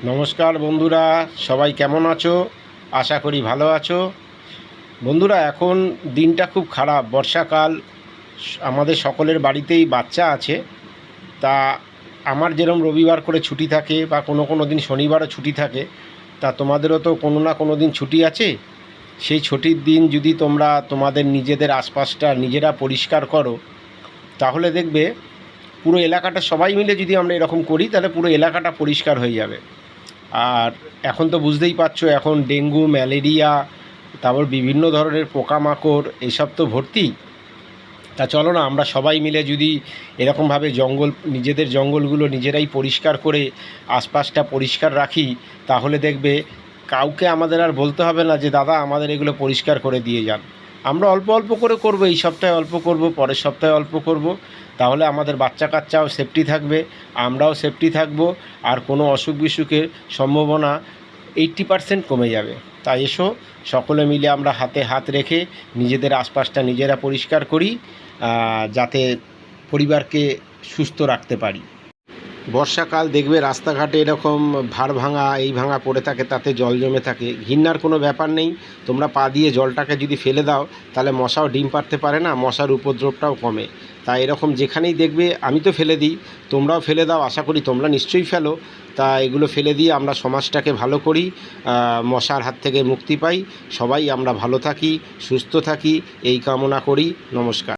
নমস্কার বন্ধুরা, সবাই কেমন আছো? আশা করি ভালো আছো। বন্ধুরা, এখন দিনটা খুব খারাপ, বর্ষাকাল। আমাদের সকলের বাড়িতেই বাচ্চা আছে। তা আমার যেরকম রবিবার করে ছুটি থাকে বা কোনো দিন শনিবারও ছুটি থাকে, তা তোমাদেরও তো কোনো না কোনো দিন ছুটি আছে। সেই ছুটির দিন যদি তোমরা তোমাদের নিজেদের আশপাশটা নিজেরা পরিষ্কার করো, তাহলে দেখবে পুরো এলাকাটা সবাই মিলে যদি আমরা এরকম করি, তাহলে পুরো এলাকাটা পরিষ্কার হয়ে যাবে। আর এখন তো বুঝতেই পারছো, এখন ডেঙ্গু, ম্যালেরিয়া, তারপর বিভিন্ন ধরনের পোকামাকড় এসব তো ভর্তি। তা চলো না, আমরা সবাই মিলে যদি এরকমভাবে নিজেদের জঙ্গলগুলো নিজেরাই পরিষ্কার করে আশপাশটা পরিষ্কার রাখি, তাহলে দেখবে কাউকে আমাদের আর বলতে হবে না যে দাদা আমাদের এগুলো পরিষ্কার করে দিয়ে যান। আমরা অল্প অল্প করে করব, এই সপ্তাহে অল্প করব, পরের সপ্তাহে অল্প করব। তাহলে আমাদের বাচ্চা কাচ্চাও সেফটি থাকবে, আমরাও সেফটি থাকব, আর কোনো অসুখ বিসুখের সম্ভাবনা 80% কমে যাবে। তাই এসো, সকলে মিলে আমরা হাতে হাত রেখে নিজেদের আশপাশটা নিজেরা পরিষ্কার করি, যাতে পরিবারকে সুস্থ রাখতে পারি। বর্ষাকাল দেখবে রাস্তাঘাটে এরকম ভার ভাঙা এই ভাঙা পড়ে থাকে, তাতে জল জমে থাকে। ঘৃণার কোনো ব্যাপার নেই, তোমরা পা দিয়ে জলটাকে যদি ফেলে দাও, তাহলে মশাও ডিম পাড়তে পারে না, মশার উপদ্রবটাও কমে। তাই এরকম যেখানেই দেখবে, আমি তো ফেলে দিই, তোমরাও ফেলে দাও, আশা করি তোমরা নিশ্চয়ই ফেলো। তা এগুলো ফেলে দিয়ে আমরা সমাজটাকে ভালো করি, মশার হাত থেকে মুক্তি পাই, সবাই আমরা ভালো থাকি, সুস্থ থাকি, এই কামনা করি। নমস্কার।